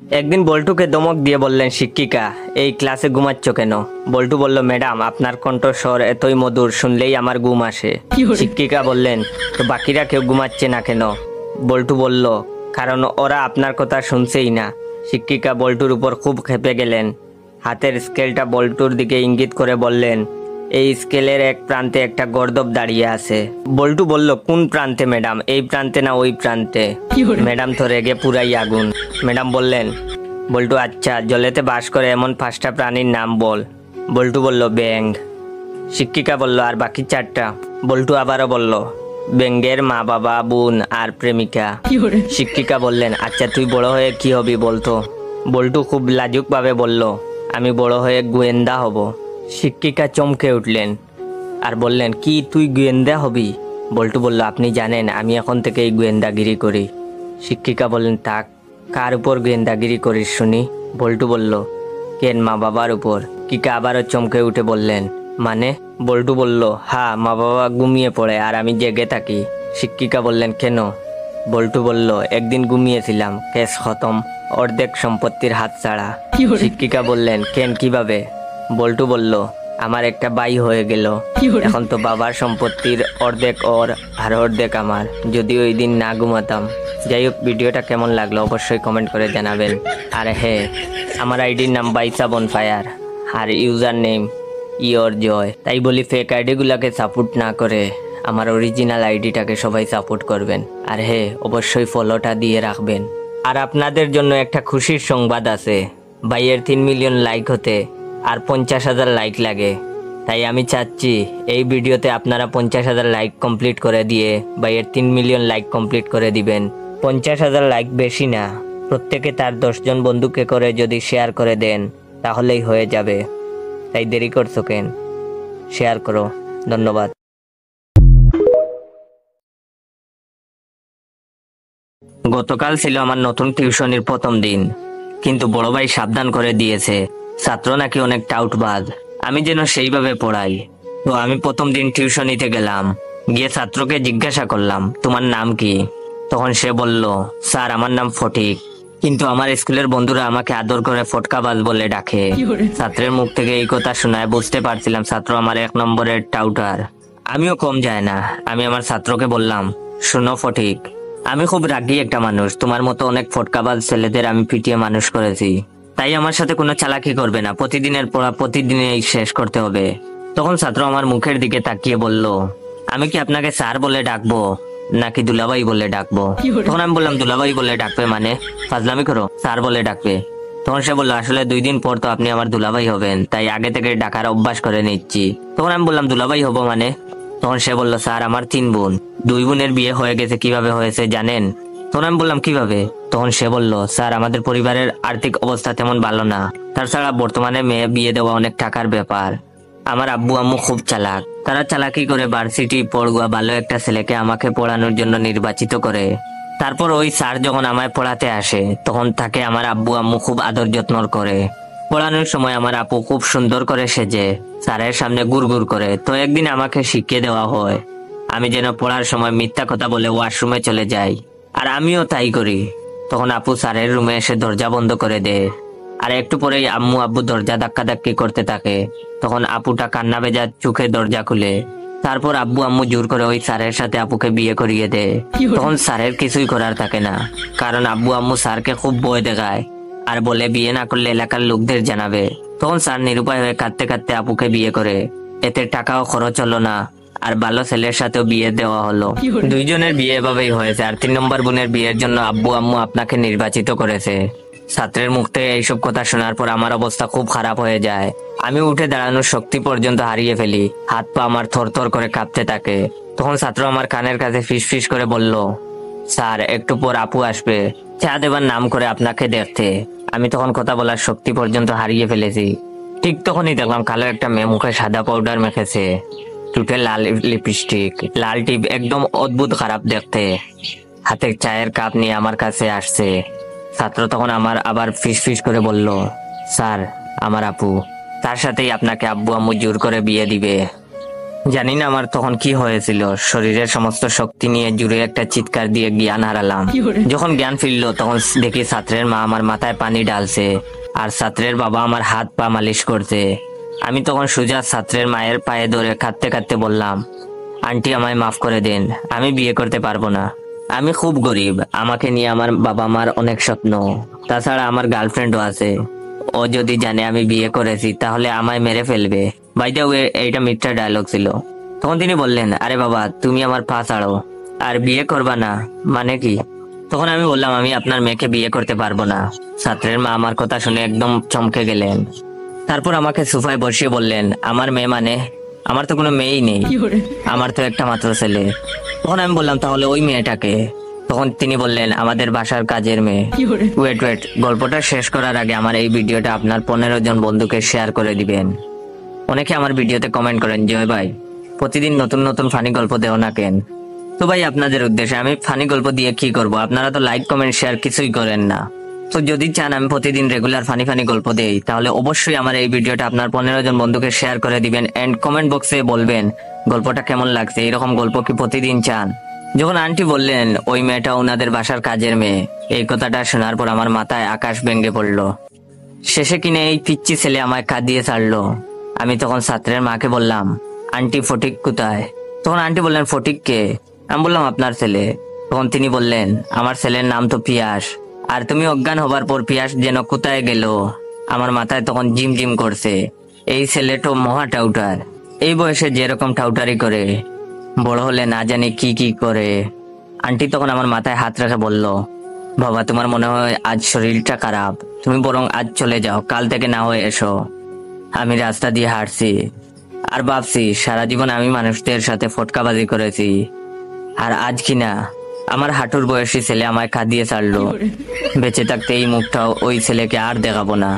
একদিন বল্টুকে ধমক দিয়ে বললেন শিক্ষিকা, এই ক্লাসে ঘুমাচ্ছ কেন? বল্টু বলল, ম্যাডাম আপনার কণ্ঠস্বর এতই মধুর, শুনলেই আমার ঘুম আসে। শিক্ষিকা বললেন, তো বাকিরা কেউ ঘুমাচ্ছে না কেন? বল্টু বলল, কারণ ওরা আপনার কথা শুনছেই না। শিক্ষিকা বল্টুর উপর খুব ক্ষেপে গেলেন। হাতের স্কেলটা বল্টুর দিকে ইঙ্গিত করে বললেন, এই স্কেলের এক প্রান্তে একটা গর্দভ দাঁড়িয়ে আছে। বল্টু বলল, কোন প্রান্তে ম্যাডাম? এই প্রান্তে না ওই প্রান্তে? ম্যাডাম তো রেগে পুরাই আগুন। ম্যাডাম বললেন, বল্টু আচ্ছা, জলেতে বাস করে এমন 5টা প্রাণীর নাম বল। বল্টু বলল, ব্যাঙ। শিক্ষিকা বলল, আর বাকি 4টা? বল্টু আবারও বলল, ব্যাঙের মা বাবা, বোন আর প্রেমিকা। শিক্ষিকা বললেন, আচ্ছা তুই বড় হয়ে কি হবি বলতো? বল্টু খুব লাজুকভাবে বলল, আমি বড় হয়ে গোয়েন্দা হব। শিক্ষিকা চমকে উঠলেন আর বললেন, কি তুই গোয়েন্দা হবি? বল্টু বলল, আপনি জানেন আমি এখন থেকেই গোয়েন্দাগিরি করি। শিক্ষিকা বললেন, থাক, কার উপর গোয়েন্দাগিরি করিস শুনি? বল্টু বলল, কেন, মা বাবার উপর। শিক্ষিকা আবারও চমকে উঠে বললেন, মানে? বল্টু বলল, হ্যাঁ, মা বাবা ঘুমিয়ে পড়ে আর আমি জেগে থাকি। শিক্ষিকা বললেন, কেন? বল্টু বলল, একদিন ঘুমিয়েছিলাম, কেস খতম, অর্ধেক সম্পত্তির হাত ছাড়া। শিক্ষিকা বললেন, কেন, কিভাবে? বল্টু বলল, আমার একটা ভাই হয়ে গেল, এখন তো বাবার সম্পত্তির অর্ধেক ওর আর অর্ধেক আমার। যদি ওই দিন না ঘুমাতাম। যাই হোক, ভিডিওটা কেমন লাগলো অবশ্যই কমেন্ট করে জানাবেন। আর হ্যাঁ, আমার আইডির নাম বাইসা বনফায়ার আর ইউজার নেম ইওর জয়। তাই বলি ফেক আইডিগুলোকে সাপোর্ট না করে আমার অরিজিনাল আইডিটাকে সবাই সাপোর্ট করবেন। আর হ্যাঁ, অবশ্যই ফলোটা দিয়ে রাখবেন। আর আপনাদের জন্য একটা খুশির সংবাদ আছে। ভাইয়ের 3 মিলিয়ন লাইক হতে আর 50,000 লাইক লাগে। তাই আমি চাচ্ছি এই ভিডিওতে আপনারা 50,000 লাইক কমপ্লিট করে দিয়ে ভাইয়ের 3 মিলিয়ন লাইক কমপ্লিট করে দিবেন। 50,000 লাইক বেশি না, প্রত্যেকে তার 10 জন বন্ধুকে করে যদি শেয়ার করে দেন তাহলেই হয়ে যাবে। তাই দেরি করছো কেন? শেয়ার করো। ধন্যবাদ। গতকাল ছিল আমার নতুন টিউশনির প্রথম দিন, কিন্তু বড় ভাই সাবধান করে দিয়েছে ছাত্র নাকি অনেক টাউটবাজ, আমি যেন সেইভাবে পড়াই। তো আমি প্রথম দিন টিউশনিতে গেলাম, গিয়ে ছাত্রকে জিজ্ঞাসা করলাম, তোমার নাম কি? তখন সে বলল, স্যার আমার নাম ফটিক, কিন্তু আমার স্কুলের বন্ধুরা আমাকে আদর করে ফটকাবাজ বলে ডাকে। ছাত্রের মুখ থেকে এই কথা শোনায় বুঝতে পারছিলাম ছাত্র আমার 1 নম্বরের টাউটার। আমিও কম যায় না। আমি আমার ছাত্রকে বললাম, শোনো ফটিক, আমি খুব রাগী একটা মানুষ, তোমার মতো অনেক ফটকাবাজ ছেলেদের আমি পিটিয়ে মানুষ করেছি। তাই আমার সাথে কোনো চালাকি করবে না, প্রতিদিনের পড়া প্রতিদিনই শেষ করতে হবে। তখন ছাত্র আমার মুখের দিকে তাকিয়ে বলল, আমি কি আপনাকে স্যার বলে ডাকবো নাকি দুলাভাই বলে ডাকবো? তখন আমি বললাম, দুলাভাই বলে ডাকবে মানে? ফাজলামি করো, স্যার বলে ডাকবে। তখন সে বললো, আসলে 2 দিন পর তো আপনি আমার দুলাভাই হবেন, তাই আগে থেকে ডাকার অভ্যাস করে নিচ্ছি। তখন আমি বললাম, দুলাভাই হবো মানে? তখন সে বলল, স্যার আমার 3 বোন, 2 বোনের বিয়ে হয়ে গেছে, কিভাবে হয়েছে জানেন? তখন আমি বললাম, কিভাবে? তখন সে বলল, স্যার আমাদের পরিবারের আর্থিক অবস্থা তেমন ভালো না, তাছাড়া বর্তমানে মেয়ে বিয়ে দেওয়া অনেক টাকার ব্যাপার। আমার আব্বু আম্মু খুব চালাক, তারা চালাকি করে ভার্সিটি পড়ুয়া ভালো একটা ছেলেকে আমাকে পড়ানোর জন্য নির্বাচিত করে। তারপর ওই স্যার যখন আমায় পড়াতে আসে তখন তাকে আমার আব্বু আম্মু খুব আদর যত্ন করে। পড়ানোর সময় আমার আপু খুব সুন্দর করে সেজে স্যারের সামনে গুড়গুড় করে। তো একদিন আমাকে শিখিয়ে দেওয়া হয় আমি যেন পড়ার সময় মিথ্যা কথা বলে ওয়াশরুমে চলে যাই, আর আমিও তাই করি। তখন আপু স্যারের রুমে এসে দরজা বন্ধ করে দেয়, আর একটু পরেই আম্মু আব্বু দরজা ধাক্কাধাক্কি করতে থাকে। তখন আপুটা কান্না ভেজা চোখে দরজা খুলে। তারপর আব্বু আম্মু জোর করে ওই স্যারের সাথে আপুকে বিয়ে করিয়ে দেয়। তখন স্যারের কিছুই করার থাকে না, কারণ আব্বু আম্মু স্যারকে খুব ভয় দেখায় আর বলে বিয়ে না করলে এলাকার লোকদের জানাবে। তখন স্যার নিরুপায় হয়ে কাঁদতে কাঁদতে আপুকে বিয়ে করে। এতে টাকাও খরচ হলো না, আর ভালো ছেলের সাথেও বিয়ে দেওয়া হলো। 2 জনের বিয়ে এভাবেই হয়েছে। আর 3 নম্বর বোনের বিয়ের জন্য আব্বু আম্মু আপনাকে নির্বাচিত করেছে। ছাত্রের মুখ থেকে এইসব কথা শোনার পর আমার অবস্থা খুব খারাপ হয়ে যায়। আমি উঠে দাঁড়ানোর শক্তি পর্যন্ত হারিয়ে ফেলি, হাত পা আমার থরথর করে কাঁপতে থাকে। তখন ছাত্র আমার কানের কাছে ফিসফিস করে বলল, স্যার একটু পর আপু আসবে চা দেবার নাম করে আপনাকে দেখতে। আমি তখন কথা বলার শক্তি পর্যন্ত হারিয়ে ফেলেছি। ঠিক তখনই দেখলাম কালো একটা মেয়ে মুখে সাদা পাউডার মেখেছে, টুটে লাল লিপস্টিক, লাল টিপ, একদম অদ্ভুত খারাপ দেখতে, হাতে চায়ের কাপ নিয়ে আমার কাছে আসছে। ছাত্র তখন আমার আবার ফিসফিস করে বলল, স্যার আমার আপু, তার সাথেই আপনাকে আব্বু আম্মু জোর করে বিয়ে দিবে। জানি না আমার তখন কি হয়েছিল, শরীরের সমস্ত শক্তি নিয়ে জুড়ে একটা চিৎকার দিয়ে জ্ঞান হারালাম। যখন জ্ঞান ফিরলো তখন দেখি ছাত্রের মা আমার মাথায় পানি ঢালছে আর ছাত্রের বাবা আমার হাত পা মালিশ করছে। আমি তখন সোজা ছাত্রের মায়ের পায়ে ধরে কাঁদতে কাঁদতে বললাম, আন্টি আমায় মাফ করে দিন, আমি বিয়ে করতে পারবো না। আমি খুব গরিব, আমাকে নিয়ে আমার বাবা মার অনেক স্বপ্ন, তাছাড়া আমার গার্লফ্রেন্ডও আছে। ও যদি জানে আমি বিয়ে করেছি তাহলে আমায় মেরে ফেলবে। বাই দ্য ওয়ে, এইটা মিথ্যা ডায়লগ ছিল। তখন তিনি বললেন, আরে বাবা তুমি আমার পা ছাড়ো, আর বিয়ে করবা না মানে কি? তখন আমি বললাম, আমি আপনার মেয়েকে বিয়ে করতে পারবো না। ছাত্রের মা আমার কথা শুনে একদম চমকে গেলেন। তারপর আমাকে সোফায় বসিয়ে বললেন, আমার মেয়ে মানে? আমার তো কোনো মেয়েই নেই, আমার তো একটা মাত্র ছেলে। তখন আমি বললাম, তাহলে ওই মেয়েটাকে? তখন তিনি বললেন, আমাদের বাসার কাজের মেয়ে। ওয়েট, গল্পটা শেষ করার আগে আমার এই ভিডিওটা আপনার 15 জন বন্ধুকে শেয়ার করে দিবেন। অনেকে আমার ভিডিওতে কমেন্ট করেন, জয় ভাই প্রতিদিন নতুন নতুন ফানি গল্প দেও না কেন? তো ভাই আপনাদের উদ্দেশ্যে আমি ফানি গল্প দিয়ে কি করব? আপনারা তো লাইক কমেন্ট শেয়ার কিছুই করেন না। তো যদি চান আমি প্রতিদিন রেগুলার ফানি ফানি গল্প দেই, তাহলে অবশ্যই আমার এই ভিডিওটা আপনার 15 জন বন্ধুকে শেয়ার করে দিবেন এন্ড কমেন্ট বক্সে বলবেন গল্পটা কেমন লাগছে, এরকম গল্প কি প্রতিদিন চান? যখন আন্টি বললেন ওই মেয়েটা ওনাদের বাসার কাজের মেয়ে, এই কথাটা শোনার পর আমার মাথায় আকাশ ভেঙে পড়লো। শেষে কিনে এই পিচ্চি ছেলে আমায় কাঁদিয়ে ছাড়লো। আমি তখন ছাত্রের মাকে বললাম, আন্টি ফটিক কোথায়? তখন আন্টি বললেন, ফটিক কে? আমি বললাম, আপনার ছেলে। তখন তিনি বললেন, আমার ছেলের নাম তো পিয়াস, আর তুমি অজ্ঞান হবার পর পিয়াস যেন কোথায় গেল। আমার মাথায় তখন জিম জিম করছে, এই ছেলেটা মহা টাউটার, এই বয়সে যেরকম টাউটারি করে বড় হলে না জানি কি কি করে। আন্টি তখন আমার মাথায় হাত রেখে বলল, বাবা তোমার মনে হয় আজ শরীরটা খারাপ, তুমি বরং আজ চলে যাও, কাল থেকে না হয়ে এসো। আমি রাস্তা দিয়ে হাঁটছি আর ভাবছি সারা জীবন আমি মানুষদের সাথে ফটকাবাজি করেছি, আর আজ কিনা আমার হাঁটুর বয়সী ছেলে আমায় কাঁদিয়ে ছাড়লো। বেঁচে থাকতে এই মুখটাও ওই ছেলেকে আর দেখাবো না।